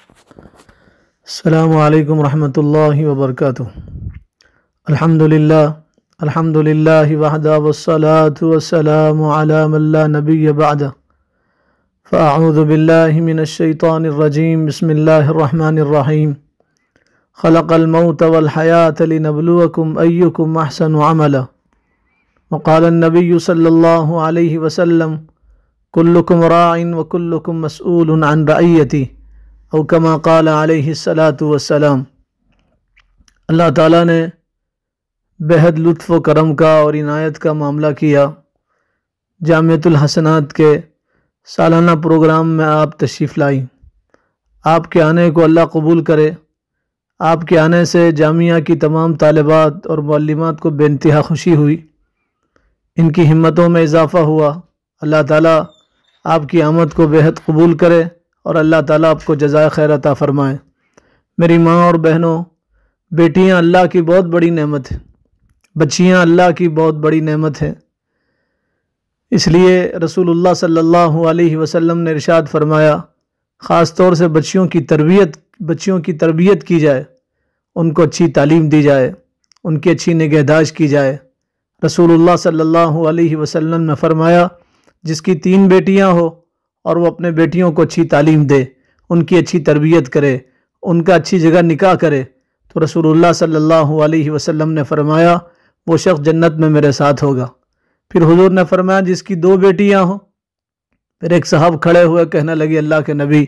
السلام علیکم ورحمۃ اللہ وبرکاتہ۔ الحمد للہ وحدہ والصلاة والسلام علی من لا نبی بعدہ، فاعوذ باللہ من الشیطان الرجیم، بسم اللہ الرحمن الرحیم۔ خلق الموت والحیاة لنبلوکم ایکم احسن عملا، وقال النبی صلی اللہ علیہ وسلم کلکم راع وکلکم مسئول عن رعیتہ، او کما قال علیہ الصلاۃ والسلام۔ اللہ تعالیٰ نے بہت لطف و کرم کا اور عنایت کا معاملہ کیا۔ جامعۃ الحسنات کے سالانہ پروگرام میں آپ تشریف لائیں۔ آپ کے آنے کو اللہ قبول کرے۔ آپ کے آنے سے جامعہ کی تمام طالبات اور معلمات کو بے انتہا خوشی ہوئی، ان کی ہمتوں میں اضافہ ہوا۔ اللہ تعالیٰ آپ کی آمد کو بہت قبول کرے اور اللہ تعالیٰ آپ کو جزائے خیر عطا فرمائے۔ میری ماں اور بہنوں، بیٹیاں اللہ کی بہت بڑی نعمت ہے، بچیاں اللہ کی بہت بڑی نعمت ہے۔ اس لیے رسول اللہ صلی اللہ علیہ وسلم نے ارشاد فرمایا، خاص طور سے بچیوں کی تربیت کی جائے، ان کو اچھی تعلیم دی جائے، ان کی اچھی نگہداشت کی جائے۔ رسول اللہ صلی اللہ علیہ وسلم نے فرمایا، جس کی 3 بیٹیاں ہو اور وہ اپنے بیٹیوں کو اچھی تعلیم دے، ان کی اچھی تربیت کرے، ان کا اچھی جگہ نکاح کرے، تو رسول اللہ صلی اللہ علیہ وسلم نے فرمایا وہ شخص جنت میں میرے ساتھ ہوگا۔ پھر حضور نے فرمایا جس کی 2 بیٹیاں ہوں۔ پھر ایک صاحب کھڑے ہوئے کہنے لگے، اللہ کے نبی،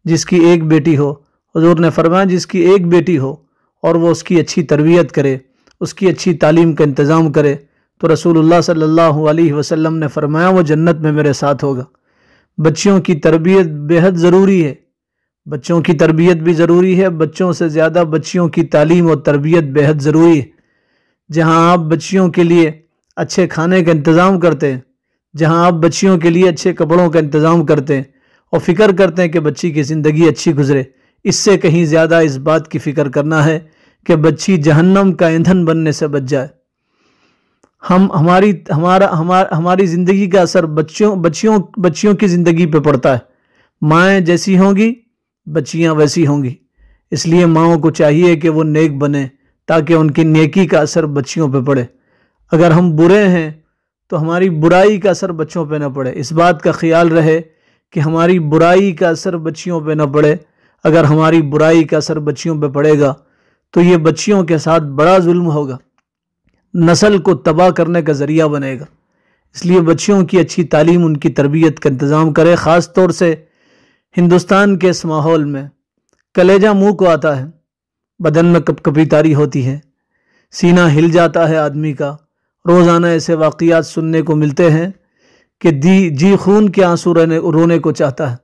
جس کی 1 بیٹی ہو؟ حضور نے فرمایا جس کی 1 بیٹی ہو اور وہ اس کی اچھی تربیت کرے، اس کی اچھی تعلیم کا انتظام کرے، تو رسول اللہ صلی اللہ علیہ وسلم نے فرمایا وہ جنت میں میرے ساتھ ہوگا۔ بچیوں کی تربیت بہت ضروری ہے، بچوں کی تربیت بھی ضروری ہے، بچوں سے زیادہ بچیوں کی تعلیم اور تربیت بہت ضروری ہے۔ جہاں آپ بچیوں کے لیے اچھے کھانے کا انتظام کرتے ہیں، جہاں آپ بچیوں کے لیے اچھے کپڑوں کا انتظام کرتے ہیں اور فکر کرتے ہیں کہ بچی کی زندگی اچھی گزرے، اس سے کہیں زیادہ اس بات کی فکر کرنا ہے کہ بچی جہنم کا ایندھن بننے سے بچ جائے۔ ہماری زندگی کا اثر بچیوں کی زندگی پہ پڑتا ہے۔ مائیں جیسی ہوں گی بچیاں ویسی ہوں گی، اس لیے ماؤں کو چاہیے کہ وہ نیک بنے تاکہ ان کی نیکی کا اثر بچیوں پہ پڑے۔ اگر ہم برے ہیں تو ہماری برائی کا اثر بچوں پہ نہ پڑے، اس بات کا خیال رہے کہ ہماری برائی کا اثر بچیوں پہ نہ پڑے۔ اگر ہماری برائی کا اثر بچیوں پہ پڑے گا تو یہ بچیوں کے ساتھ بڑا ظلم ہوگا، نسل کو تباہ کرنے کا ذریعہ بنے گا۔ اس لیے بچیوں کی اچھی تعلیم، ان کی تربیت کا انتظام کرے۔ خاص طور سے ہندوستان کے اس ماحول میں کلیجہ منہ کو آتا ہے، بدن میں کپ کپی تاری ہوتی ہے، سینہ ہل جاتا ہے آدمی کا۔ روزانہ ایسے واقعات سننے کو ملتے ہیں کہ جی خون کے آنسو رونے کو چاہتا ہے۔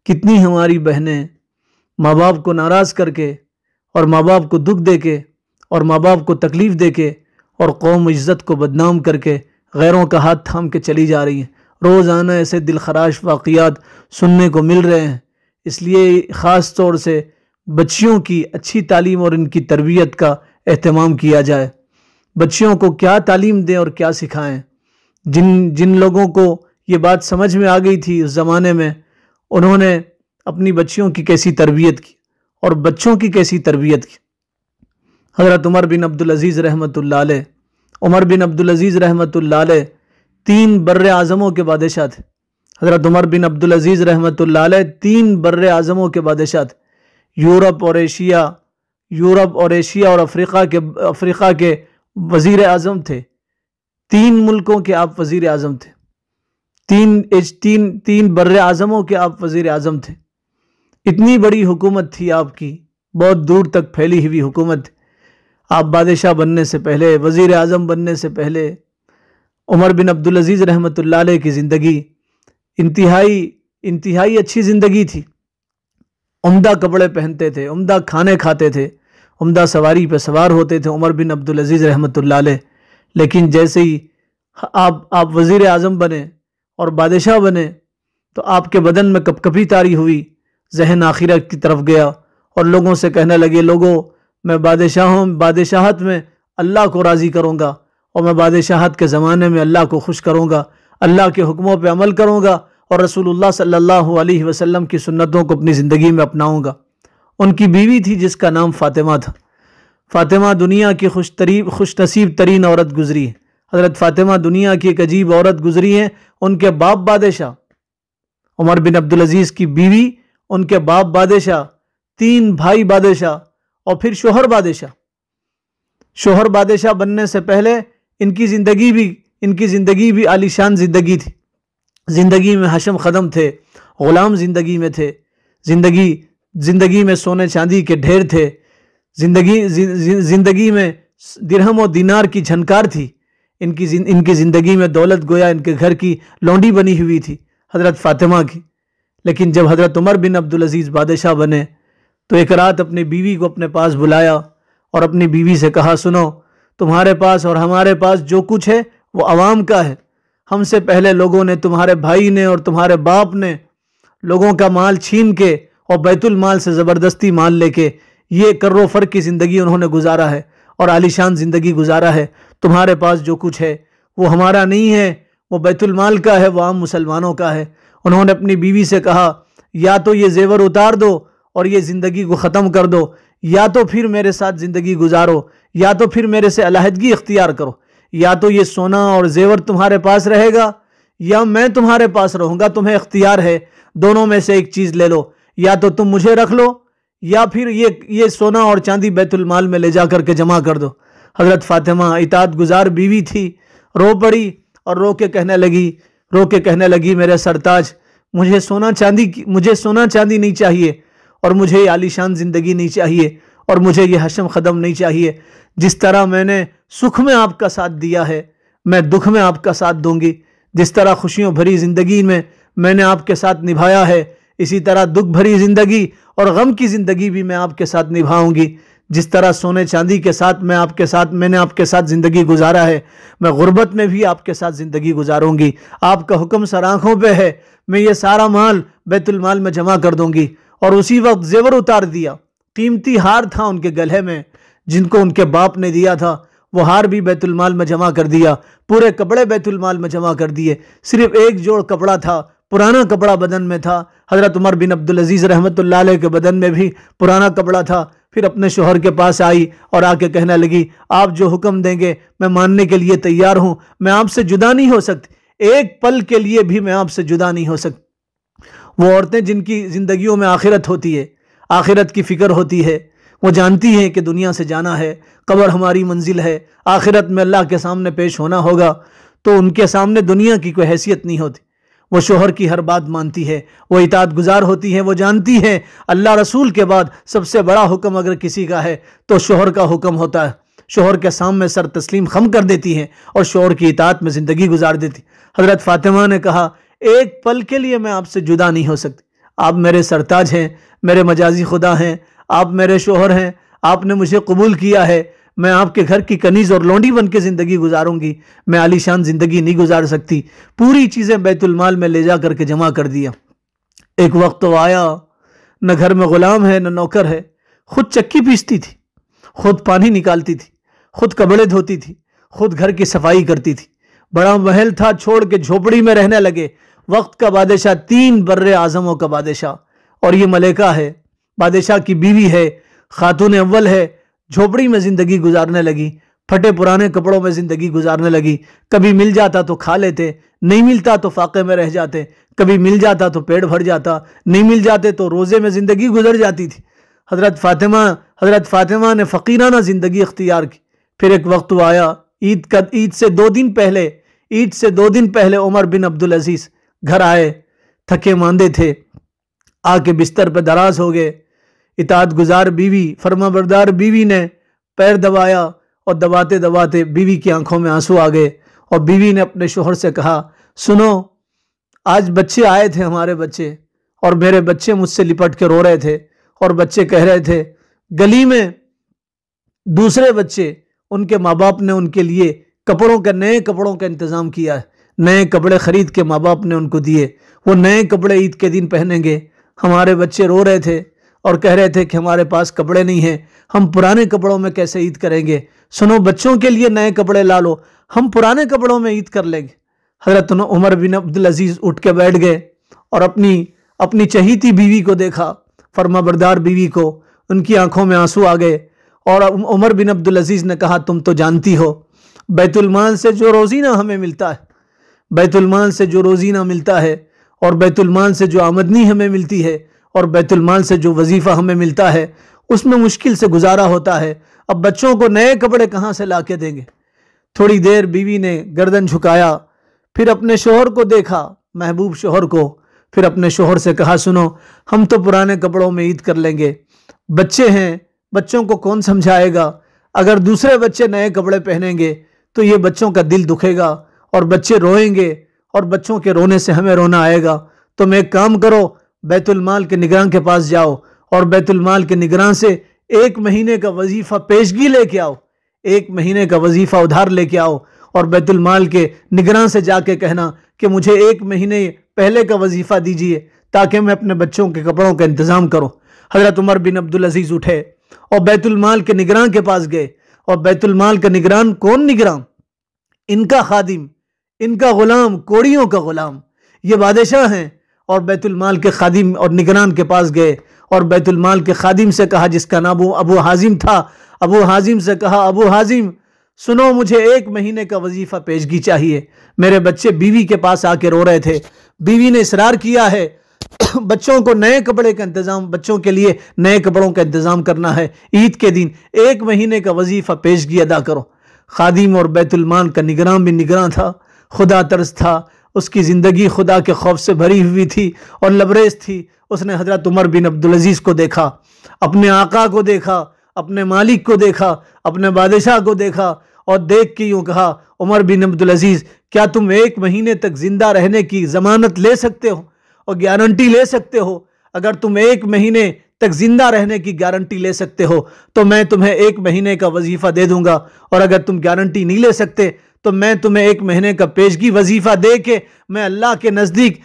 کتنی ہماری بہنیں ماں باپ کو ناراض کر کے اور ماں باپ کو دکھ دے کے اور ماں باپ کو تکلیف دے کے اور قوم عزت کو بدنام کر کے غیروں کا ہاتھ تھام کے چلی جا رہی ہیں۔ روزانہ ایسے دل خراش واقعات سننے کو مل رہے ہیں۔ اس لیے خاص طور سے بچیوں کی اچھی تعلیم اور ان کی تربیت کا اہتمام کیا جائے۔ بچیوں کو کیا تعلیم دیں اور کیا سکھائیں۔ جن لوگوں کو یہ بات سمجھ میں آ گئی تھی اس زمانے میں، انہوں نے اپنی بچیوں کی کیسی تربیت کی اور بچوں کی کیسی تربیت کی۔ حضرت عمر بن عبدالعزیز رحمۃ اللہ علیہ، عمر بن عبدالعزیز رحمۃ اللہ علیہ 3 بر اعظموں کے بادشاہ تھے۔ حضرت عمر بن عبدالعزیز رحمۃ اللہ علیہ 3 بر اعظموں کے بادشاہ تھے۔ یورپ اور ایشیا اور افریقہ کے وزیر اعظم تھے۔ 3 ملکوں کے آپ وزیر اعظم تھے، 3 بر اعظموں کے آپ وزیر اعظم تھے۔ اتنی بڑی حکومت تھی آپ کی، بہت دور تک پھیلی ہوئی حکومت تھی۔ آپ بادشاہ بننے سے پہلے، وزیر اعظم بننے سے پہلے عمر بن عبدالعزیز رحمۃ اللہ علیہ کی زندگی انتہائی اچھی زندگی تھی۔ عمدہ کپڑے پہنتے تھے، عمدہ کھانے کھاتے تھے، عمدہ سواری پہ سوار ہوتے تھے عمر بن عبدالعزیز رحمۃ اللہ علیہ۔ لیکن جیسے ہی آپ وزیر اعظم بنے اور بادشاہ بنے تو آپ کے بدن میں کپ کپی طاری ہوئی، ذہن آخرت کی طرف گیا اور لوگوں سے کہنے لگے، لوگوں میں بادشاہت میں اللہ کو راضی کروں گا اور میں بادشاہت کے زمانے میں اللہ کو خوش کروں گا، اللہ کے حکموں پہ عمل کروں گا اور رسول اللہ صلی اللہ علیہ وسلم کی سنتوں کو اپنی زندگی میں اپناؤں گا۔ ان کی بیوی تھی جس کا نام فاطمہ تھا۔ فاطمہ دنیا کی خوش نصیب ترین عورت گزری ہے۔ حضرت فاطمہ دنیا کی ایک عجیب عورت گزری ہے۔ ان کے باپ بادشاہ، عمر بن عبدالعزیز کی بیوی، ان کے باپ بادشاہ، 3 بھائی بادشاہ، اور پھر شوہر بادشاہ۔ شوہر بادشاہ بننے سے پہلے ان کی زندگی بھی عالیشان زندگی تھی۔ زندگی میں حشم خدم تھے، غلام زندگی میں تھے، زندگی میں سونے چاندی کے ڈھیر تھے، زندگی میں درہم و دینار کی جھنکار تھی۔ ان کی زندگی میں دولت گویا ان کے گھر کی لونڈی بنی ہوئی تھی، حضرت فاطمہ کی۔ لیکن جب حضرت عمر بن عبدالعزیز بادشاہ بنے تو ایک رات اپنی بیوی کو اپنے پاس بلایا اور اپنی بیوی سے کہا، سنو، تمہارے پاس اور ہمارے پاس جو کچھ ہے وہ عوام کا ہے۔ ہم سے پہلے لوگوں نے، تمہارے بھائی نے اور تمہارے باپ نے، لوگوں کا مال چھین کے اور بیت المال سے زبردستی مال لے کے یہ کر و فر کی زندگی انہوں نے گزارا ہے اور عالیشان زندگی گزارا ہے۔ تمہارے پاس جو کچھ ہے وہ ہمارا نہیں ہے، وہ بیت المال کا ہے، وہ عام مسلمانوں کا ہے۔ انہوں نے اپنی بیوی سے کہا، یا تو یہ زیور اتار دو اور یہ زندگی کو ختم کر دو، یا تو پھر میرے ساتھ زندگی گزارو، یا تو پھر میرے سے علیحدگی اختیار کرو۔ یا تو یہ سونا اور زیور تمہارے پاس رہے گا یا میں تمہارے پاس رہوں گا، تمہیں اختیار ہے، دونوں میں سے ایک چیز لے لو۔ یا تو تم مجھے رکھ لو یا پھر یہ سونا اور چاندی بیت المال میں لے جا کر کے جمع کر دو۔ حضرت فاطمہ اطاعت گزار بیوی تھی، رو پڑی اور رو کے کہنے لگی میرے سرتاج، مجھے سونا چاندی نہیں چاہیے، اور مجھے یہ عالیشان زندگی نہیں چاہیے، اور مجھے یہ حشم خدم نہیں چاہیے۔ جس طرح میں نے سکھ میں آپ کا ساتھ دیا ہے میں دکھ میں آپ کا ساتھ دوں گی، جس طرح خوشیوں بھری زندگی میں نے آپ کے ساتھ نبھایا ہے، اسی طرح دکھ بھری زندگی اور غم کی زندگی بھی میں آپ کے ساتھ نبھاؤں گی۔ جس طرح سونے چاندی کے ساتھ میں نے آپ کے ساتھ زندگی گزارا ہے، میں غربت میں بھی آپ کے ساتھ زندگی گزاروں گی۔ آپ کا حکم سر آنکھوں پہ ہے، میں یہ سارا مال بیت المال میں جمع کر دوں گی۔ اور اسی وقت زیور اتار دیا، قیمتی ہار تھا ان کے گلے میں جن کو ان کے باپ نے دیا تھا، وہ ہار بھی بیت المال میں جمع کر دیا، پورے کپڑے بیت المال میں جمع کر دیے۔ صرف ایک جوڑ کپڑا تھا، پرانا کپڑا بدن میں تھا۔ حضرت عمر بن عبدالعزیز رحمۃ اللہ علیہ کے بدن میں بھی پرانا کپڑا تھا۔ پھر اپنے شوہر کے پاس آئی اور آ کے کہنے لگی، آپ جو حکم دیں گے میں ماننے کے لیے تیار ہوں، میں آپ سے جدا نہیں ہو سکتی، ایک پل کے لیے بھی میں آپ سے جدا نہیں ہو سکتی۔ وہ عورتیں جن کی زندگیوں میں آخرت ہوتی ہے، آخرت کی فکر ہوتی ہے، وہ جانتی ہیں کہ دنیا سے جانا ہے، قبر ہماری منزل ہے، آخرت میں اللہ کے سامنے پیش ہونا ہوگا، تو ان کے سامنے دنیا کی کوئی حیثیت نہیں ہوتی۔ وہ شوہر کی ہر بات مانتی ہے، وہ اطاعت گزار ہوتی ہے، وہ جانتی ہے اللہ رسول کے بعد سب سے بڑا حکم اگر کسی کا ہے تو شوہر کا حکم ہوتا ہے۔ شوہر کے سامنے سر تسلیم خم کر دیتی ہیں اور شوہر کی اطاعت میں زندگی گزار دیتی۔ حضرت فاطمہ نے کہا، ایک پل کے لیے میں آپ سے جدا نہیں ہو سکتی، آپ میرے سرتاج ہیں، میرے مجازی خدا ہیں، آپ میرے شوہر ہیں، آپ نے مجھے قبول کیا ہے، میں آپ کے گھر کی کنیز اور لونڈی بن کے زندگی گزاروں گی، میں عالیشان زندگی نہیں گزار سکتی۔ پوری چیزیں بیت المال میں لے جا کر کے جمع کر دیا۔ ایک وقت تو آیا، نہ گھر میں غلام ہے نہ نوکر ہے، خود چکی پیستی تھی، خود پانی نکالتی تھی، خود کپڑے دھوتی تھی، خود گھر کی صفائی کرتی تھی۔ بڑا محل تھا، چھوڑ کے جھوپڑی میں رہنے لگے۔ وقت کا بادشاہ، 3 بر اعظموں کا بادشاہ، اور یہ ملکہ ہے، بادشاہ کی بیوی ہے، خاتون اول ہے، جھوپڑی میں زندگی گزارنے لگی، پھٹے پرانے کپڑوں میں زندگی گزارنے لگی۔ کبھی مل جاتا تو کھا لیتے، نہیں ملتا تو فاقے میں رہ جاتے، کبھی مل جاتا تو پیٹ بھر جاتا، نہیں مل جاتے تو روزے میں زندگی گزر جاتی تھی۔ حضرت فاطمہ نے فقیرانہ زندگی اختیار کی۔ پھر ایک وقت آیا، عید سے 2 دن پہلے عمر بن عبدالعزیز گھر آئے، تھکے ماندے تھے، آ کے بستر پہ دراز ہو گئے۔ اطاعت گزار بیوی، فرما بردار بیوی نے پیر دبایا اور دباتے دباتے بیوی کی آنکھوں میں آنسو آ گئے، اور بیوی نے اپنے شوہر سے کہا، سنو، آج بچے آئے تھے، ہمارے بچے، اور میرے بچے مجھ سے لپٹ کے رو رہے تھے، اور بچے کہہ رہے تھے گلی میں دوسرے بچے، ان کے ماں باپ نے ان کے لیے نئے کپڑوں کا انتظام کیا ہے، نئے کپڑے خرید کے ماں باپ نے ان کو دیے، وہ نئے کپڑے عید کے دن پہنیں گے۔ ہمارے بچے رو رہے تھے اور کہہ رہے تھے کہ ہمارے پاس کپڑے نہیں ہیں، ہم پرانے کپڑوں میں کیسے عید کریں گے؟ سنو، بچوں کے لیے نئے کپڑے لا لو، ہم پرانے کپڑوں میں عید کر لیں گے۔ حضرت عمر بن عبدالعزیز اٹھ کے بیٹھ گئے اور اپنی چہیتی بیوی کو دیکھا، فرما بردار بیوی کو، ان کی آنکھوں میں آنسو آ گئے، اور عمر بن عبدالعزیز نے کہا تم تو جانتی ہو بیت المال سے جو روزینہ ہمیں ملتا ہے، بیت المال سے جو روزینہ ملتا ہے، اور بیت المال سے جو آمدنی ہمیں ملتی ہے، اور بیت المال سے جو وظیفہ ہمیں ملتا ہے، اس میں مشکل سے گزارا ہوتا ہے۔ اب بچوں کو نئے کپڑے کہاں سے لا کے دیں گے؟ تھوڑی دیر بیوی نے گردن جھکایا، پھر اپنے شوہر کو دیکھا، محبوب شوہر کو، پھر اپنے شوہر سے کہا سنو ہم تو پرانے کپڑوں میں عید کر لیں گے، بچے ہیں، بچوں کو کون سمجھائے گا؟ اگر دوسرے بچے نئے کپڑے پہنیں گے تو یہ بچوں کا دل دکھے گا اور بچے روئیں گے، اور بچوں کے رونے سے ہمیں رونا آئے گا۔ تم ایک کام کرو، بیت المال کے نگراں کے پاس جاؤ اور بیت المال کے نگراں سے 1 مہینے کا وظیفہ پیشگی لے کے آؤ، 1 مہینے کا وظیفہ ادھار لے کے آؤ، اور بیت المال کے نگراں سے جا کے کہنا کہ مجھے 1 مہینے پہلے کا وظیفہ دیجئے تاکہ میں اپنے بچوں کے کپڑوں کا انتظام کروں۔ حضرت عمر بن عبدالعزیز اٹھے اور بیت المال کے نگراں کے پاس گئے، اور بیت المال کا نگران کون نگراں؟ ان کا خادم، ان کا غلام، کوڑیوں کا غلام، یہ بادشاہ ہیں۔ اور بیت المال کے خادم اور نگران کے پاس گئے اور بیت المال کے خادم سے کہا، جس کا نام ابو حازم تھا، ابو حازم سے کہا ابو حازم سنو مجھے 1 مہینے کا وظیفہ پیشگی چاہیے، میرے بچے بیوی کے پاس آ کے رو رہے تھے، بیوی نے اصرار کیا ہے بچوں کو نئے کپڑے کا انتظام، بچوں کے لیے نئے کپڑوں کا انتظام کرنا ہے، عید کے دن 1 مہینے کا وظیفہ پیشگی ادا کرو۔ خادم اور بیت المال کا نگراں بھی نگراں تھا، خدا ترس تھا، اس کی زندگی خدا کے خوف سے بھری ہوئی تھی اور لبریز تھی۔ اس نے حضرت عمر بن عبدالعزیز کو دیکھا، اپنے آقا کو دیکھا، اپنے مالک کو دیکھا، اپنے بادشاہ کو دیکھا، اور دیکھ کے یوں کہا عمر بن عبدالعزیز کیا تم 1 مہینے تک زندہ رہنے کی ضمانت لے سکتے ہو اور گارنٹی لے سکتے ہو؟ اگر تم 1 مہینے تک زندہ رہنے کی گارنٹی لے سکتے ہو تو میں تمہیں 1 مہینے کا وظیفہ دے دوں گا، اور اگر تم گارنٹی نہیں لے سکتے تو میں تمہیں 1 مہینے کا پیشگی وظیفہ دے کے میں اللہ کے نزدیک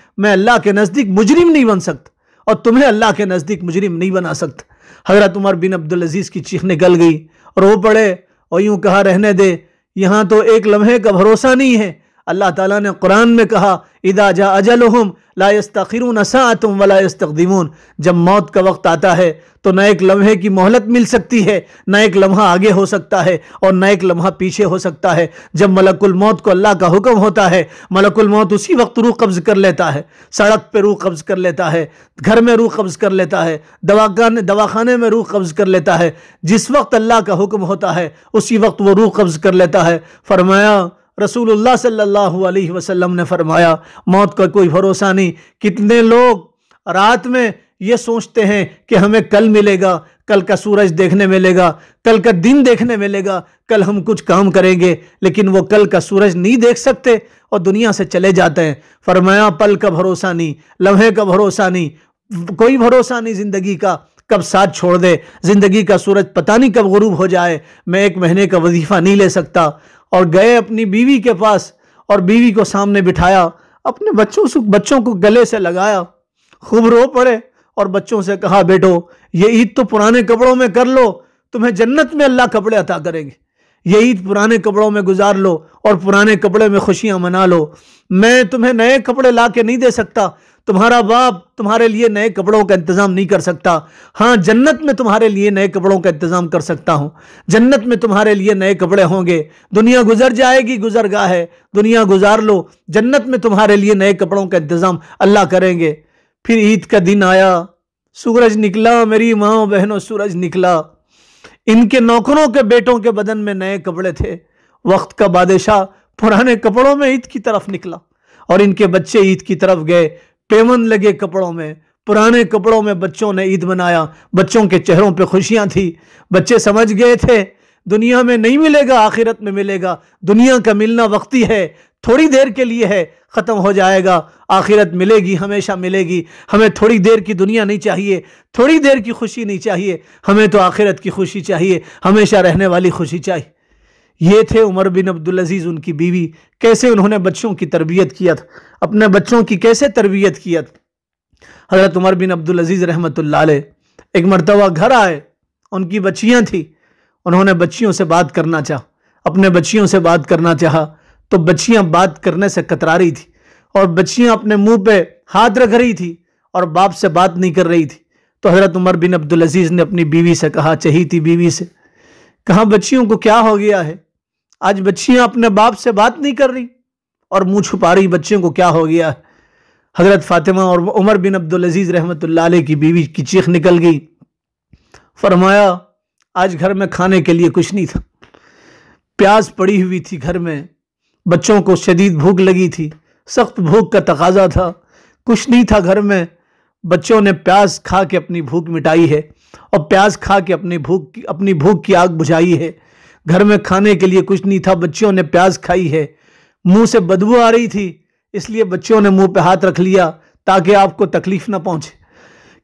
مجرم نہیں بن سکتا، اور تمہیں اللہ کے نزدیک مجرم نہیں بنا سکتا۔ حضرت عمر بن عبدالعزیز کی چیخ نکل گئی اور وہ پڑے اور یوں کہا رہنے دے، یہاں تو ایک لمحے کا بھروسہ نہیں ہے۔ اللہ تعالیٰ نے قرآن میں کہا اذا جاء اجلہم لا یستأخرون ساعۃ ولا یستقدمون، جب موت کا وقت آتا ہے تو نہ ایک لمحے کی مہلت مل سکتی ہے، نہ ایک لمحہ آگے ہو سکتا ہے اور نہ ایک لمحہ پیچھے ہو سکتا ہے۔ جب ملک الموت کو اللہ کا حکم ہوتا ہے، ملک الموت اسی وقت روح قبض کر لیتا ہے، سڑک پہ روح قبض کر لیتا ہے، گھر میں روح قبض کر لیتا ہے، دواخانے میں روح قبض کر لیتا ہے۔ جس وقت اللہ کا حکم ہوتا ہے اسی وقت وہ روح قبض کر لیتا ہے۔ فرمایا رسول اللہ صلی اللہ علیہ وسلم نے فرمایا موت کا کوئی بھروسہ نہیں۔ کتنے لوگ رات میں یہ سوچتے ہیں کہ ہمیں کل ملے گا، کل کا سورج دیکھنے ملے گا، کل کا دن دیکھنے ملے گا، کل ہم کچھ کام کریں گے، لیکن وہ کل کا سورج نہیں دیکھ سکتے اور دنیا سے چلے جاتے ہیں۔ فرمایا پل کا بھروسہ نہیں، لمحے کا بھروسہ نہیں، کوئی بھروسہ نہیں زندگی کا، کب ساتھ چھوڑ دے زندگی کا سورج، پتہ نہیں کب غروب ہو جائے۔ میں 1 مہینے کا وظیفہ نہیں لے سکتا۔ اور گئے اپنی بیوی کے پاس اور بیوی کو سامنے بٹھایا، اپنے بچوں کو گلے سے لگایا، خوب رو پڑے اور بچوں سے کہا بیٹو یہ عید تو پرانے کپڑوں میں کر لو، تمہیں جنت میں اللہ کپڑے عطا کریں گے، یہ عید پرانے کپڑوں میں گزار لو اور پرانے کپڑے میں خوشیاں منا لو۔ میں تمہیں نئے کپڑے لا کے نہیں دے سکتا، تمہارا باپ تمہارے لیے نئے کپڑوں کا انتظام نہیں کر سکتا، ہاں جنت میں تمہارے لیے نئے کپڑوں کا انتظام کر سکتا ہوں، جنت میں تمہارے لیے نئے کپڑے ہوں گے۔ دنیا گزر جائے گی، گزرگاہ ہے، دنیا گزار لو، جنت میں تمہارے لیے نئے کپڑوں کا انتظام اللہ کریں گے۔ پھر عید کا دن آیا، سورج نکلا، میری ماں بہنوں سورج نکلا۔ ان کے نوکروں کے بیٹوں کے بدن میں نئے کپڑے تھے، وقت کا بادشاہ پرانے کپڑوں میں عید کی طرف نکلا اور ان کے بچے عید کی طرف گئے، پیمن لگے کپڑوں میں، پرانے کپڑوں میں بچوں نے عید منایا، بچوں کے چہروں پہ خوشیاں تھی۔ بچے سمجھ گئے تھے دنیا میں نہیں ملے گا، آخرت میں ملے گا، دنیا کا ملنا وقتی ہے، تھوڑی دیر کے لیے ہے، ختم ہو جائے گا، آخرت ملے گی، ہمیشہ ملے گی۔ ہمیں تھوڑی دیر کی دنیا نہیں چاہیے، تھوڑی دیر کی خوشی نہیں چاہیے، ہمیں تو آخرت کی خوشی چاہیے، ہمیشہ رہنے والی خوشی چاہیے۔ یہ تھے عمر بن عبدالعزیز، ان کی بیوی، کیسے انہوں نے بچوں کی تربیت کیا تھا، اپنے بچوں کی کیسے تربیت کیا تھا۔ حضرت عمر بن عبدالعزیز رحمۃ اللہ علیہ ایک مرتبہ گھر آئے، ان کی بچیاں تھیں، انہوں نے بچیوں سے بات کرنا چاہا، اپنے بچیوں سے بات کرنا چاہا تو بچیاں بات کرنے سے کترا رہی تھی اور بچیاں اپنے منہ پہ ہاتھ رکھ رہی تھی اور باپ سے بات نہیں کر رہی تھی۔ تو حضرت عمر بن عبدالعزیز نے اپنی بیوی سے کہا، چہیتی بیوی سے کہا، بچیوں کو کیا ہو گیا ہے؟ آج بچیاں اپنے باپ سے بات نہیں کر رہی اور منہ چھپا رہی، بچیوں کو کیا ہو گیا ہے؟ حضرت فاطمہ اور عمر بن عبدالعزیز رحمۃ اللہ علیہ کی بیوی کی چیخ نکل گئی، فرمایا آج گھر میں کھانے کے لیے کچھ نہیں تھا، پیاز پڑی ہوئی تھی گھر میں، بچوں کو شدید بھوک لگی تھی، سخت بھوک کا تقاضا تھا، کچھ نہیں تھا گھر میں، بچوں نے پیاز کھا کے اپنی بھوک مٹائی ہے اور پیاز کھا کے اپنی بھوک کی آگ بجھائی ہے۔ گھر میں کھانے کے لیے کچھ نہیں تھا، بچوں نے پیاز کھائی ہے، منہ سے بدبو آ رہی تھی، اس لیے بچوں نے منہ پہ ہاتھ رکھ لیا تاکہ آپ کو تکلیف نہ پہنچے۔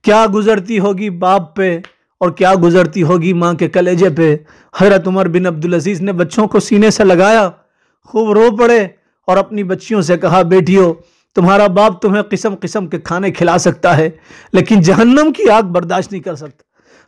کیا گزرتی ہوگی باپ پہ اور کیا گزرتی ہوگی ماں کے کلیجے پہ۔ حضرت عمر بن عبدالعزیز نے بچوں کو سینے سے لگایا، خوب رو پڑے اور اپنی بچیوں سے کہا، بیٹیوں تمہارا باپ تمہیں قسم قسم کے کھانے کھلا سکتا ہے لیکن جہنم کی آگ برداشت نہیں کر سکتا۔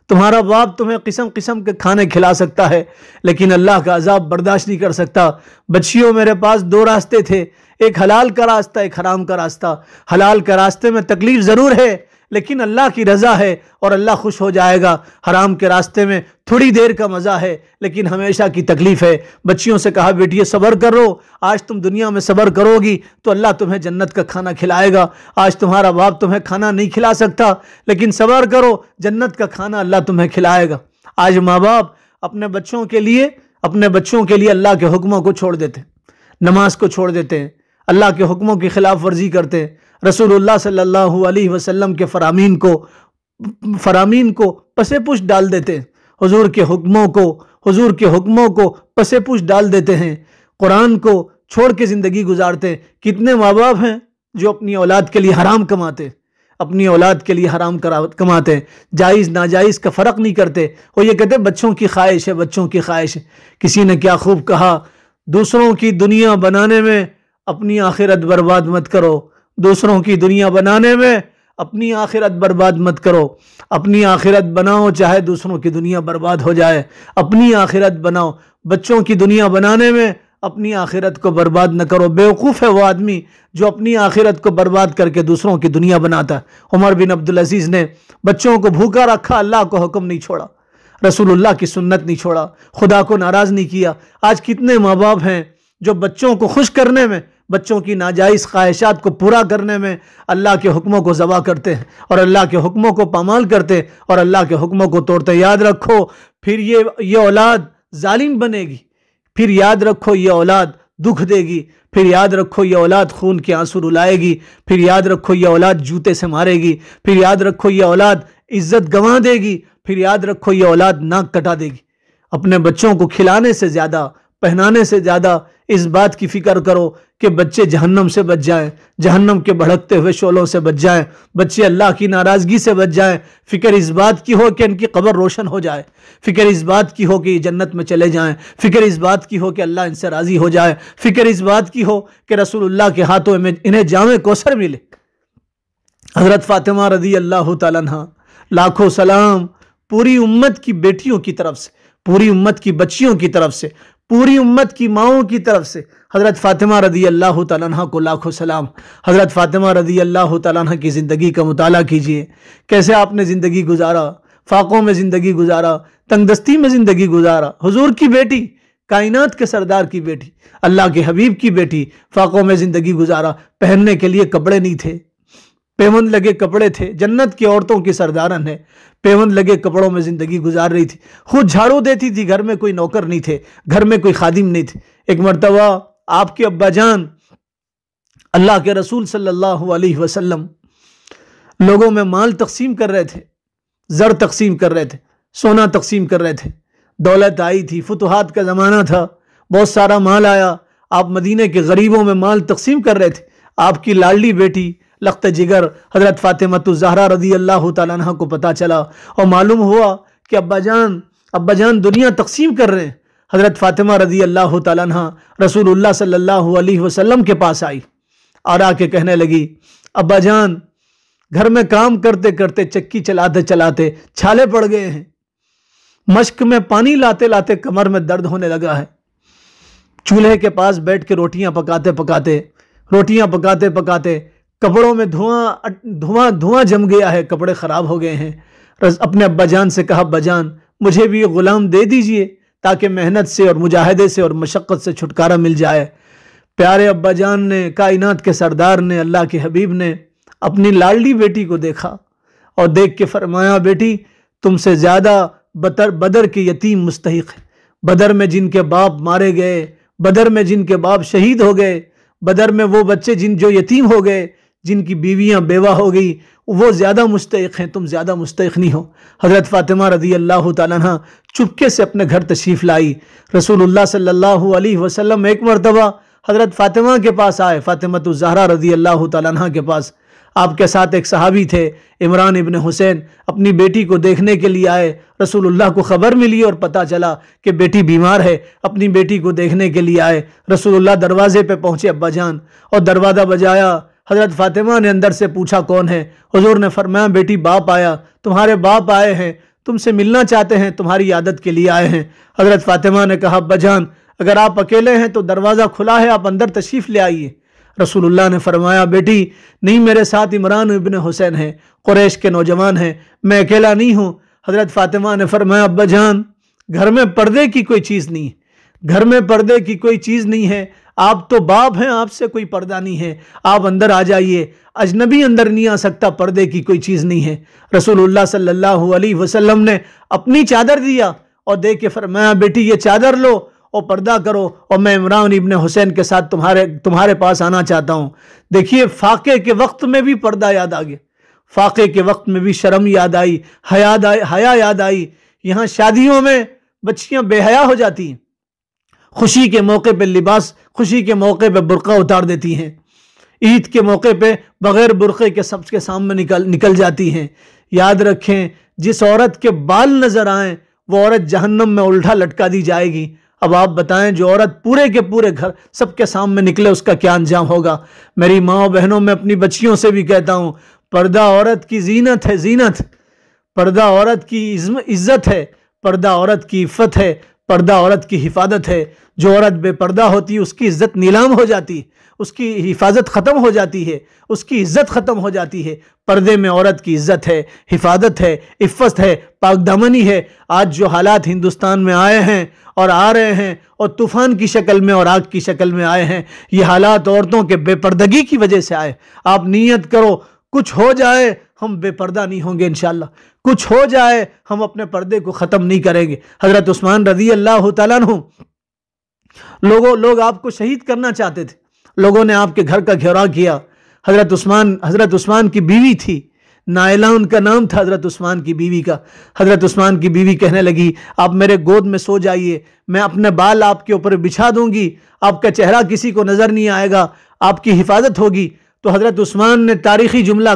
تمہارا باپ تمہیں قسم قسم کے کھانے کھلا سکتا ہے لیکن اللہ کا عذاب برداشت نہیں کر سکتا۔ بچیوں میرے پاس دو راستے تھے، ایک حلال کا راستہ، ایک حرام کا راستہ۔ حلال کے راستے میں تکلیف ضرور ہے لیکن اللہ کی رضا ہے اور اللہ خوش ہو جائے گا۔ حرام کے راستے میں تھوڑی دیر کا مزہ ہے لیکن ہمیشہ کی تکلیف ہے۔ بچیوں سے کہا، بیٹیے صبر کرو، آج تم دنیا میں صبر کرو گی تو اللہ تمہیں جنت کا کھانا کھلائے گا۔ آج تمہارا باپ تمہیں کھانا نہیں کھلا سکتا لیکن صبر کرو، جنت کا کھانا اللہ تمہیں کھلائے گا۔ آج ماں باپ اپنے بچوں کے لیے اللہ کے حکموں کو چھوڑ دیتے ہیں، نماز کو چھوڑ دیتے ہیں، اللہ کے حکموں کی خلاف ورزی کرتے ہیں، رسول اللہ صلی اللہ علیہ وسلم کے فرامین کو پسے پش ڈال دیتے ہیں، حضور کے حکموں کو پسے پش ڈال دیتے ہیں، قرآن کو چھوڑ کے زندگی گزارتے ہیں۔ کتنے ماں باپ ہیں جو اپنی اولاد کے لیے حرام کماتے ہیں، اپنی اولاد کے لیے حرام کماتے ہیں، جائز ناجائز کا فرق نہیں کرتے، وہ یہ کہتے ہیں بچوں کی خواہش ہے، بچوں کی خواہش ہے۔ کسی نے کیا خوب کہا، دوسروں کی دنیا بنانے میں اپنی آخرت برباد مت کرو، دوسروں کی دنیا بنانے میں اپنی آخرت برباد مت کرو، اپنی آخرت بناؤ چاہے دوسروں کی دنیا برباد ہو جائے، اپنی آخرت بناؤ، بچوں کی دنیا بنانے میں اپنی آخرت کو برباد نہ کرو۔ بیوقوف ہے وہ آدمی جو اپنی آخرت کو برباد کر کے دوسروں کی دنیا بناتا ہے۔ عمر بن عبدالعزیز نے بچوں کو بھوکا رکھا، اللہ کو حکم نہیں چھوڑا، رسول اللہ کی سنت نہیں چھوڑا، خدا کو ناراض نہیں کیا۔ آج کتنے ماں باپ ہیں جو بچوں کو خوش کرنے میں، بچوں کی ناجائز خواہشات کو پورا کرنے میں اللہ کے حکموں کو ضبع کرتے ہیں اور اللہ کے حکموں کو پامال کرتے ہیں اور اللہ کے حکموں کو توڑتے ہیں۔ یاد رکھو پھر یہ اولاد ظالم بنے گی، پھر یاد رکھو یہ اولاد دکھ دے گی، پھر یاد رکھو یہ اولاد خون کے آنسو رلائے گی، پھر یاد رکھو یہ اولاد جوتے سے مارے گی، پھر یاد رکھو یہ اولاد عزت گنوا دے گی، پھر یاد رکھو یہ اولاد ناک کٹا دے گی۔ اپنے بچوں کو کھلانے سے زیادہ، پہنانے سے زیادہ اس بات کی فکر کرو کہ بچے جہنم سے بچ جائیں، جہنم کے بھڑکتے ہوئے شعلوں سے بچ جائیں، بچے اللہ کی ناراضگی سے بچ جائیں۔ فکر اس بات کی ہو کہ ان کی قبر روشن ہو جائے، فکر اس بات کی ہو کہ یہ جنت میں چلے جائیں، فکر اس بات کی ہو کہ اللہ ان سے راضی ہو جائے، فکر اس بات کی ہو کہ رسول اللہ کے ہاتھوں میں انہیں جام کوثر ملے۔ حضرت فاطمہ رضی اللہ تعالیٰ عنہ، لاکھوں سلام پوری امت کی بیٹیوں کی طرف سے، پوری امت کی بچیوں کی طرف سے، پوری امت کی ماؤں کی طرف سے حضرت فاطمہ رضی اللہ تعالیٰ عنہ کو لاکھوں سلام۔ حضرت فاطمہ رضی اللہ تعالیٰ عنہ کی زندگی کا مطالعہ کیجئے، کیسے آپ نے زندگی گزارا، فاقوں میں زندگی گزارا، تنگ دستی میں زندگی گزارا۔ حضور کی بیٹی، کائنات کے سردار کی بیٹی، اللہ کے حبیب کی بیٹی، فاقوں میں زندگی گزارا، پہننے کے لیے کپڑے نہیں تھے، پیوند لگے کپڑے تھے، جنت کی عورتوں کی سردارن ہے، پیوند لگے کپڑوں میں زندگی گزار رہی تھی، خود جھاڑو دیتی تھی، گھر میں کوئی نوکر نہیں تھے، گھر میں کوئی خادم نہیں تھے۔ ایک مرتبہ آپ کے ابا جان اللہ کے رسول صلی اللہ علیہ وسلم لوگوں میں مال تقسیم کر رہے تھے، زر تقسیم کر رہے تھے، سونا تقسیم کر رہے تھے، دولت آئی تھی، فتوحات کا زمانہ تھا، بہت سارا مال آیا، آپ مدینے کے غریبوں میں مال تقسیم کر رہے تھے۔ آپ کی لاڈلی بیٹی لخت جگر حضرت فاطمہ الزہرا رضی اللہ تعالیٰ عنہ کو پتہ چلا اور معلوم ہوا کہ ابا جان دنیا تقسیم کر رہے ہیں۔ حضرت فاطمہ رضی اللہ تعالیٰ عنہ رسول اللہ صلی اللہ علیہ وسلم کے پاس آئی اور آ کے کہنے لگی، ابا جان گھر میں کام کرتے کرتے، چکی چلاتے چلاتے چھالے پڑ گئے ہیں، مشک میں پانی لاتے لاتے کمر میں درد ہونے لگا ہے، چولہے کے پاس بیٹھ کے روٹیاں پکاتے پکاتے کپڑوں میں دھواں جم گیا ہے، کپڑے خراب ہو گئے ہیں، اپنے ابا جان سے کہا ابا جان مجھے بھی یہ غلام دے دیجئے تاکہ محنت سے اور مجاہدے سے اور مشقت سے چھٹکارا مل جائے۔ پیارے ابا جان نے، کائنات کے سردار نے، اللہ کے حبیب نے اپنی لاڈلی بیٹی کو دیکھا اور دیکھ کے فرمایا بیٹی تم سے زیادہ بدر کے یتیم مستحق ہیں۔ بدر میں جن کے باپ مارے گئے، بدر میں جن کے باپ شہید ہو گئے، بدر میں وہ بچے جو یتیم ہو گئے، جن کی بیویاں بیوہ ہو گئی، وہ زیادہ مستحق ہیں، تم زیادہ مستحق نہیں ہو۔ حضرت فاطمہ رضی اللہ تعالیٰ عنہ چپکے سے اپنے گھر تشریف لائی۔ رسول اللہ صلی اللہ علیہ وسلم ایک مرتبہ حضرت فاطمہ کے پاس آئے، فاطمۃ الزہرا رضی اللہ تعالیٰ عنہ کے پاس۔ آپ کے ساتھ ایک صحابی تھے عمران ابن حسین، اپنی بیٹی کو دیکھنے کے لیے آئے۔ رسول اللہ کو خبر ملی اور پتہ چلا کہ بیٹی بیمار ہے، اپنی بیٹی کو دیکھنے کے لیے آئے۔ رسول اللہ دروازے پہ پہنچے ابا جان اور دروازہ بجایا۔ حضرت فاطمہ نے اندر سے پوچھا کون ہے؟ حضور نے فرمایا بیٹی باپ آیا، تمہارے باپ آئے ہیں، تم سے ملنا چاہتے ہیں، تمہاری عادت کے لیے آئے ہیں۔ حضرت فاطمہ نے کہا ابا جان اگر آپ اکیلے ہیں تو دروازہ کھلا ہے، آپ اندر تشریف لے آئیے۔ رسول اللہ نے فرمایا بیٹی نہیں، میرے ساتھ عمران ابن حسین ہیں، قریش کے نوجوان ہیں، میں اکیلا نہیں ہوں۔ حضرت فاطمہ نے فرمایا ابا جان گھر میں پردے کی کوئی چیز نہیں ہے، گھر میں پردے کی کوئی چیز نہیں ہے، آپ تو باپ ہیں، آپ سے کوئی پردہ نہیں ہے، آپ اندر آ جائیے، اجنبی اندر نہیں آ سکتا، پردے کی کوئی چیز نہیں ہے۔ رسول اللہ صلی اللہ علیہ وسلم نے اپنی چادر دیا اور دے کے فرمایا بیٹی یہ چادر لو اور پردہ کرو، اور میں عمران ابن حسین کے ساتھ تمہارے پاس آنا چاہتا ہوں۔ دیکھیے فاقے کے وقت میں بھی پردہ یاد آ گیا، فاقے کے وقت میں بھی شرم یاد آئی، حیا یاد آئی۔ یہاں شادیوں میں بچیاں بے حیا ہو جاتی ہیں، خوشی کے موقع پہ لباس، خوشی کے موقع پہ برقع اتار دیتی ہیں، عید کے موقع پہ بغیر برقعے کے سب کے سامنے نکل جاتی ہیں۔ یاد رکھیں جس عورت کے بال نظر آئیں وہ عورت جہنم میں الٹا لٹکا دی جائے گی۔ اب آپ بتائیں جو عورت پورے کے پورے گھر سب کے سامنے نکلے اس کا کیا انجام ہوگا؟ میری ماں و بہنوں میں اپنی بچیوں سے بھی کہتا ہوں پردہ عورت کی زینت ہے، زینت، پردہ عورت کی عزت ہے، پردہ عورت کی عفت ہے، پردہ عورت کی حفاظت ہے۔ جو عورت بے پردہ ہوتی ہے اس کی عزت نیلام ہو جاتی ہے، اس کی حفاظت ختم ہو جاتی ہے، اس کی عزت ختم ہو جاتی ہے۔ پردے میں عورت کی عزت ہے، حفاظت ہے، عفت ہے، پاک دامنی ہے۔ آج جو حالات ہندوستان میں آئے ہیں اور آ رہے ہیں اور طوفان کی شکل میں اور آگ کی شکل میں آئے ہیں، یہ حالات عورتوں کے بے پردگی کی وجہ سے آئے۔ آپ نیت کرو کچھ ہو جائے ہم بے پردہ نہیں ہوں گے انشاءاللہ، کچھ ہو جائے ہم اپنے پردے کو ختم نہیں کریں گے۔ حضرت عثمان رضی اللہ تعالیٰ عنہ، لوگ آپ کو شہید کرنا چاہتے تھے، لوگوں نے آپ کے گھر کا گھیراؤ کیا۔ حضرت عثمان کی بیوی تھی نائلہ، ان کا نام تھا حضرت عثمان کی بیوی کا۔ حضرت عثمان کی بیوی کہنے لگی آپ میرے گود میں سو جائیے، میں اپنے بال آپ کے اوپر بچھا دوں گی، آپ کا چہرہ کسی کو نظر نہیں آئے گا، آپ کی حفاظت ہوگی۔ تو حضرت عثمان نے تاریخی جملہ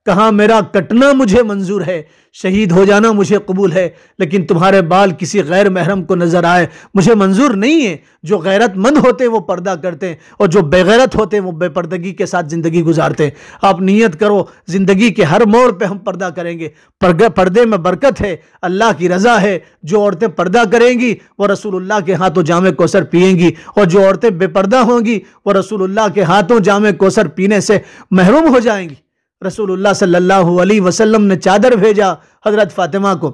کہا میرا کٹنا مجھے منظور ہے، شہید ہو جانا مجھے قبول ہے، لیکن تمہارے بال کسی غیر محرم کو نظر آئے مجھے منظور نہیں ہے۔ جو غیرت مند ہوتے ہیں وہ پردہ کرتے ہیں اور جو بے غیرت ہوتے ہیں وہ بے پردگی کے ساتھ زندگی گزارتے ہیں۔ آپ نیت کرو زندگی کے ہر موڑ پہ ہم پردہ کریں گے، پردے میں برکت ہے، اللہ کی رضا ہے۔ جو عورتیں پردہ کریں گی وہ رسول اللہ کے ہاتھوں جام کوثر پئیں گی، اور جو عورتیں بے پردہ ہوں گی وہ رسول اللہ کے ہاتھوں جام کوثر پینے سے محروم ہو جائیں گی۔ رسول اللہ صلی اللہ علیہ وسلم نے چادر بھیجا حضرت فاطمہ کو،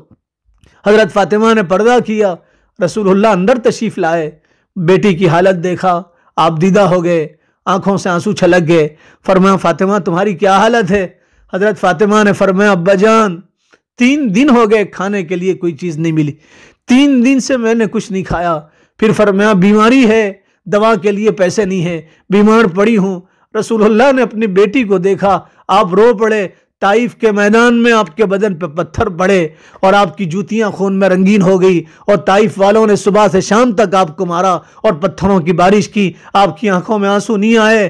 حضرت فاطمہ نے پردہ کیا، رسول اللہ اندر تشریف لائے، بیٹی کی حالت دیکھا، آپ دیدہ ہو گئے، آنکھوں سے آنسو چھلک گئے۔ فرمایا فاطمہ تمہاری کیا حالت ہے؟ حضرت فاطمہ نے فرمایا ابا جان 3 دن ہو گئے کھانے کے لیے کوئی چیز نہیں ملی، 3 دن سے میں نے کچھ نہیں کھایا۔ پھر فرمایا بیماری ہے، دوا کے لیے پیسے نہیں ہیں، بیمار پڑی ہوں۔ رسول اللہ نے اپنی بیٹی کو دیکھا، آپ رو پڑے۔ طائف کے میدان میں آپ کے بدن پہ پتھر پڑے اور آپ کی جوتیاں خون میں رنگین ہو گئی، اور طائف والوں نے صبح سے شام تک آپ کو مارا اور پتھروں کی بارش کی، آپ کی آنکھوں میں آنسو نہیں آئے۔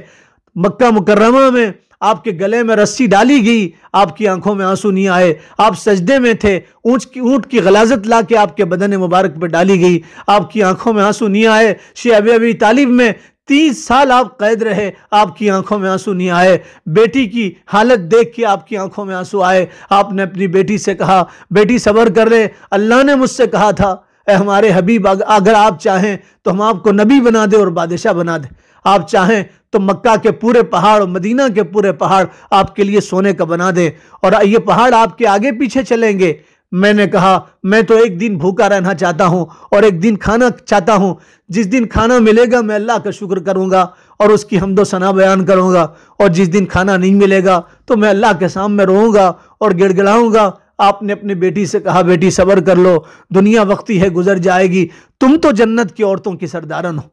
مکہ مکرمہ میں آپ کے گلے میں رسی ڈالی گئی، آپ کی آنکھوں میں آنسو نہیں آئے، آپ سجدے میں تھے، اونٹ کی غلاظت لا کے آپ کے بدن مبارک پہ ڈالی گئی، آپ کی آنکھوں میں آنسو نہیں آئے۔ شیعہ ابی طالب میں 30 سال آپ قید رہے، آپ کی آنکھوں میں آنسو نہیں آئے۔ بیٹی کی حالت دیکھ کے آپ کی آنکھوں میں آنسو آئے۔ آپ نے اپنی بیٹی سے کہا بیٹی صبر کر لے، اللہ نے مجھ سے کہا تھا اے ہمارے حبیب اگر آپ چاہیں تو ہم آپ کو نبی بنا دے اور بادشاہ بنا دے۔ آپ چاہیں تو مکہ کے پورے پہاڑ اور مدینہ کے پورے پہاڑ آپ کے لیے سونے کا بنا دیں اور یہ پہاڑ آپ کے آگے پیچھے چلیں گے۔ میں نے کہا میں تو ایک دن بھوکا رہنا چاہتا ہوں اور ایک دن کھانا چاہتا ہوں۔ جس دن کھانا ملے گا میں اللہ کا شکر کروں گا اور اس کی حمد و ثنا بیان کروں گا، اور جس دن کھانا نہیں ملے گا تو میں اللہ کے سامنے روؤں گا اور گڑ گڑاؤں گا۔ آپ نے اپنی بیٹی سے کہا بیٹی صبر کر لو، دنیا وقتی ہے گزر جائے گی، تم تو جنت کی عورتوں کی سردارن ہو،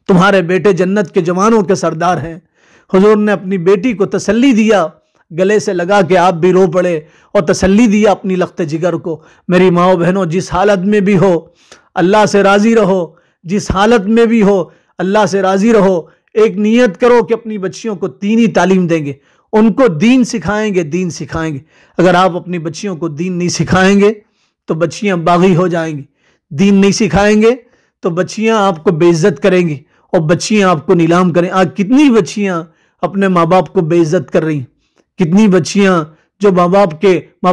تمہارے بیٹے جنت کے جوانوں کے سردار ہیں۔ حضور نے اپنی بیٹی کو تسلی دیا، گلے سے لگا کے آپ بھی رو پڑے اور تسلی دیا اپنی لخت جگر کو۔ میری ماؤں بہنوں، جس حالت میں بھی ہو اللہ سے راضی رہو، جس حالت میں بھی ہو اللہ سے راضی رہو۔ ایک نیت کرو کہ اپنی بچیوں کو دینی تعلیم دیں گے، ان کو دین سکھائیں گے، دین سکھائیں گے۔ اگر آپ اپنی بچیوں کو دین نہیں سکھائیں گے تو بچیاں باغی ہو جائیں گی، دین نہیں سکھائیں گے تو بچیاں آپ کو بے عزت کریں گی اور بچیاں آپ کو نیلام کریں۔ آج کتنی بچیاں اپنے ماں باپ کو بے عزت کر رہی ہیں، کتنی بچیاں جو ماں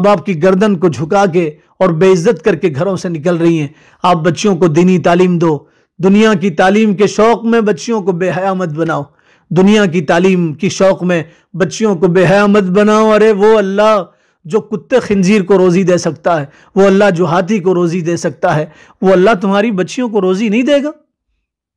باپ کی گردن کو جھکا کے اور بے عزت کر کے گھروں سے نکل رہی ہیں۔ آپ بچیوں کو دینی تعلیم دو، دنیا کی تعلیم کے شوق میں بچیوں کو بے حیا مت بناؤ، دنیا کی تعلیم کی شوق میں بچیوں کو بے حیا مت بناؤ۔ ارے وہ اللہ جو کتے خنزیر کو روزی دے سکتا ہے، وہ اللہ جو ہاتھی کو روزی دے سکتا ہے، وہ اللہ تمہاری بچیوں کو روزی نہیں دے گا؟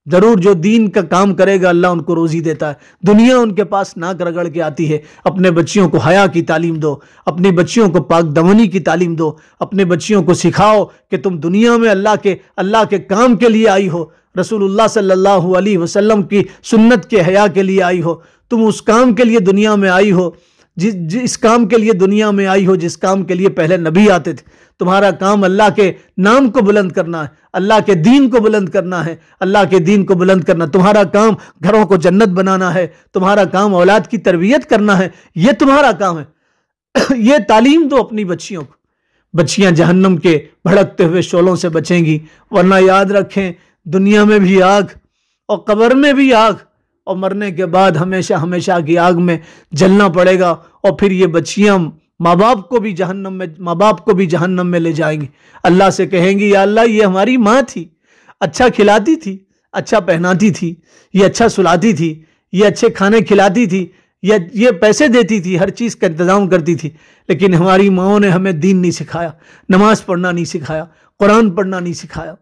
ضرور جو دین کا کام کرے گا اللہ ان کو روزی دیتا ہے۔ دنیا ان کے پاس ناک رگڑ کے آتی ہے۔ اپنے بچیوں کو حیا کی تعلیم دو، اپنی بچیوں کو پاک دمنی کی تعلیم دو، اپنے بچیوں کو سکھاؤ کہ تم دنیا میں اللہ کے کام کے لیے آئی ہو، رسول اللہ صلی اللہ علیہ وسلم کی سنت کے حیا کے لیے آئی ہو، تم اس کام کے لیے دنیا میں آئی ہو جس کام کے لیے دنیا میں آئی ہو، جس کام کے لیے پہلے نبی آتے تھے۔ تمہارا کام اللہ کے نام کو بلند کرنا ہے، اللہ کے دین کو بلند کرنا ہے، اللہ کے دین کو بلند کرنا۔ تمہارا کام گھروں کو جنت بنانا ہے، تمہارا کام اولاد کی تربیت کرنا ہے، یہ تمہارا کام ہے۔ یہ تعلیم دو اپنی بچیوں کو، بچیاں جہنم کے بھڑکتے ہوئے شعلوں سے بچیں گی۔ ورنہ یاد رکھیں، دنیا میں بھی آگ اور قبر میں بھی آگ، اور مرنے کے بعد ہمیشہ ہمیشہ کی آگ میں جلنا پڑے گا۔ اور پھر یہ بچیاں ماں باپ کو بھی جہنم میں لے جائیں گی۔ اللہ سے کہیں گی یا اللہ یہ ہماری ماں تھی، اچھا کھلاتی تھی، اچھا پہناتی تھی، یہ اچھا سلاتی تھی، یہ اچھے کھانے کھلاتی تھی، یہ پیسے دیتی تھی، ہر چیز کا انتظام کرتی تھی، لیکن ہماری ماؤں نے ہمیں دین نہیں سکھایا، نماز پڑھنا نہیں سکھایا، قرآن پڑھنا نہیں سکھایا۔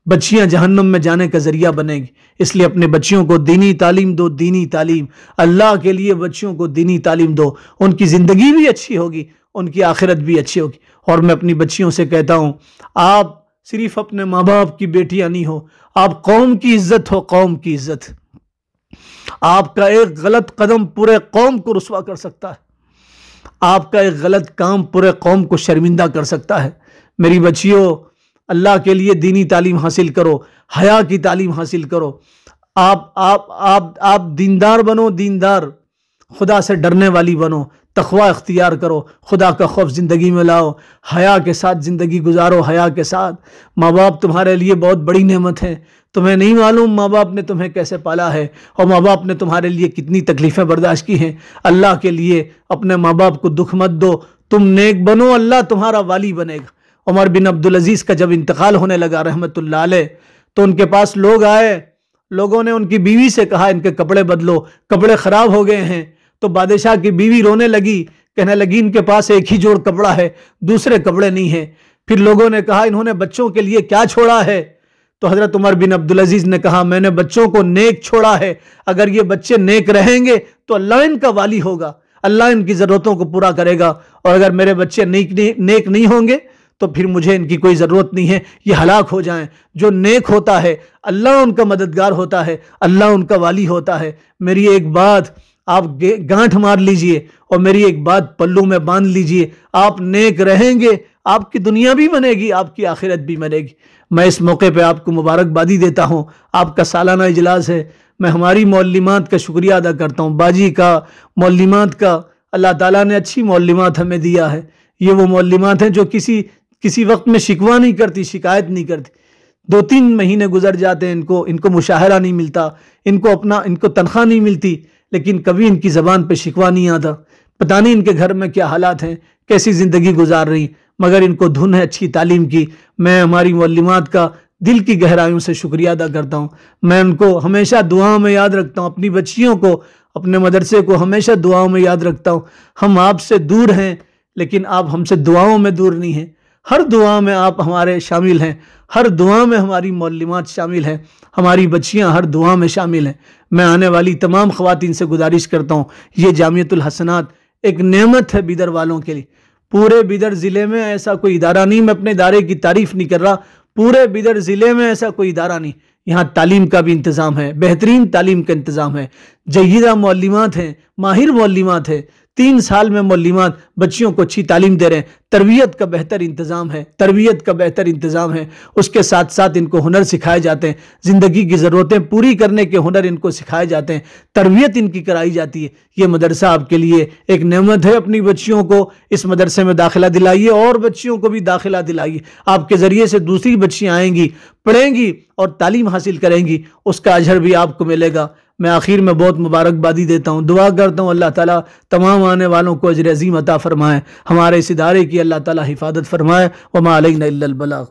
بچیاں جہنم میں جانے کا ذریعہ بنیں گی۔ اس لیے اپنے بچیوں کو دینی تعلیم دو، دینی تعلیم، اللہ کے لیے بچیوں کو دینی تعلیم دو، ان کی زندگی بھی اچھی ہوگی، ان کی آخرت بھی اچھی ہوگی۔ اور میں اپنی بچیوں سے کہتا ہوں، آپ صرف اپنے ماں باپ کی بیٹیاں نہیں ہو، آپ قوم کی عزت ہو، قوم کی عزت۔ آپ کا ایک غلط قدم پورے قوم کو رسوا کر سکتا ہے، آپ کا ایک غلط کام پورے قوم کو شرمندہ کر سکتا ہے۔ میری بچیوں، اللہ کے لیے دینی تعلیم حاصل کرو، حیا کی تعلیم حاصل کرو۔ آپ دیندار بنو، دیندار، خدا سے ڈرنے والی بنو، تقوی اختیار کرو، خدا کا خوف زندگی میں لاؤ، حیا کے ساتھ زندگی گزارو، حیا کے ساتھ۔ ماں باپ تمہارے لیے بہت بڑی نعمت ہے، تمہیں نہیں معلوم ماں باپ نے تمہیں کیسے پالا ہے اور ماں باپ نے تمہارے لیے کتنی تکلیفیں برداشت کی ہیں۔ اللہ کے لیے اپنے ماں باپ کو دکھ مت دو، تم نیک بنو، اللہ تمہارا والی بنے گا۔ عمر بن عبدالعزیز کا جب انتقال ہونے لگا رحمت اللہ علیہ، تو ان کے پاس لوگ آئے، لوگوں نے ان کی بیوی سے کہا ان کے کپڑے بدلو، کپڑے خراب ہو گئے ہیں۔ تو بادشاہ کی بیوی رونے لگی، کہنے لگی ان کے پاس ایک ہی جوڑ کپڑا ہے، دوسرے کپڑے نہیں ہیں۔ پھر لوگوں نے کہا انہوں نے بچوں کے لیے کیا چھوڑا ہے؟ تو حضرت عمر بن عبدالعزیز نے کہا میں نے بچوں کو نیک چھوڑا ہے، اگر یہ بچے نیک رہیں گے تو اللہ ان کا والی ہوگا، اللہ ان کی ضرورتوں کو پورا کرے گا، اور اگر میرے بچے نیک نہیں ہوں گے تو پھر مجھے ان کی کوئی ضرورت نہیں ہے، یہ ہلاک ہو جائیں۔ جو نیک ہوتا ہے اللہ ان کا مددگار ہوتا ہے، اللہ ان کا والی ہوتا ہے۔ میری ایک بات آپ گانٹھ مار لیجئے اور میری ایک بات پلو میں باندھ لیجئے، آپ نیک رہیں گے، آپ کی دنیا بھی بنے گی، آپ کی آخرت بھی بنے گی۔ میں اس موقع پہ آپ کو مبارکبادی دیتا ہوں، آپ کا سالانہ اجلاس ہے، میں ہماری معلمات کا شکریہ ادا کرتا ہوں، باجی کا، معلمات کا۔ اللہ تعالیٰ نے اچھی معلمات ہمیں دیا ہے۔ یہ وہ معلمات ہیں جو کسی وقت میں شکوہ نہیں کرتی، شکایت نہیں کرتی۔ 2-3 مہینے گزر جاتے ہیں، ان کو مشاہرہ نہیں ملتا، ان کو تنخواہ نہیں ملتی، لیکن کبھی ان کی زبان پہ شکوہ نہیں آتا۔ پتہ نہیں ان کے گھر میں کیا حالات ہیں، کیسی زندگی گزار رہی، مگر ان کو دھن ہے اچھی تعلیم کی۔ میں ہماری معلمات کا دل کی گہرائیوں سے شکریہ ادا کرتا ہوں۔ میں ان کو ہمیشہ دعاؤں میں یاد رکھتا ہوں، اپنی بچیوں کو، اپنے مدرسے کو ہمیشہ دعاؤں میں یاد رکھتا ہوں۔ ہم آپ سے دور ہیں لیکن آپ ہم سے دعاؤں میں دور نہیں ہیں، ہر دعا میں آپ ہمارے شامل ہیں، ہر دعا میں ہماری معلمات شامل ہیں، ہماری بچیاں ہر دعا میں شامل ہیں۔ میں آنے والی تمام خواتین سے گزارش کرتا ہوں، یہ جامعۃ الحسنات ایک نعمت ہے بیدر والوں کے لیے۔ پورے بیدر ضلع میں ایسا کوئی ادارہ نہیں، میں اپنے ادارے کی تعریف نہیں کر رہا، پورے بیدر ضلع میں ایسا کوئی ادارہ نہیں، یہاں تعلیم کا بھی انتظام ہے، بہترین تعلیم کا انتظام ہے، جیدہ معلمات ہیں، ماہر معلمات ہیں، 3 سال میں معلمات بچیوں کو اچھی تعلیم دے رہے ہیں، تربیت کا بہتر انتظام ہے، تربیت کا بہتر انتظام ہے، اس کے ساتھ ساتھ ان کو ہنر سکھائے جاتے ہیں، زندگی کی ضرورتیں پوری کرنے کے ہنر ان کو سکھائے جاتے ہیں، تربیت ان کی کرائی جاتی ہے۔ یہ مدرسہ آپ کے لیے ایک نعمت ہے، اپنی بچیوں کو اس مدرسے میں داخلہ دلائیے اور بچیوں کو بھی داخلہ دلائیے، آپ کے ذریعے سے دوسری بچیاں آئیں گی، پڑھیں گی اور تعلیم حاصل کریں گی، اس کا اجر بھی آپ کو ملے گا۔ میں آخر میں بہت مبارکبادی دیتا ہوں، دعا کرتا ہوں اللہ تعالیٰ تمام آنے والوں کو اجر عظیم عطا فرمائے، ہمارے اس ادارے کی اللہ تعالیٰ حفاظت فرمائے۔ وما علینا الا البلاغ۔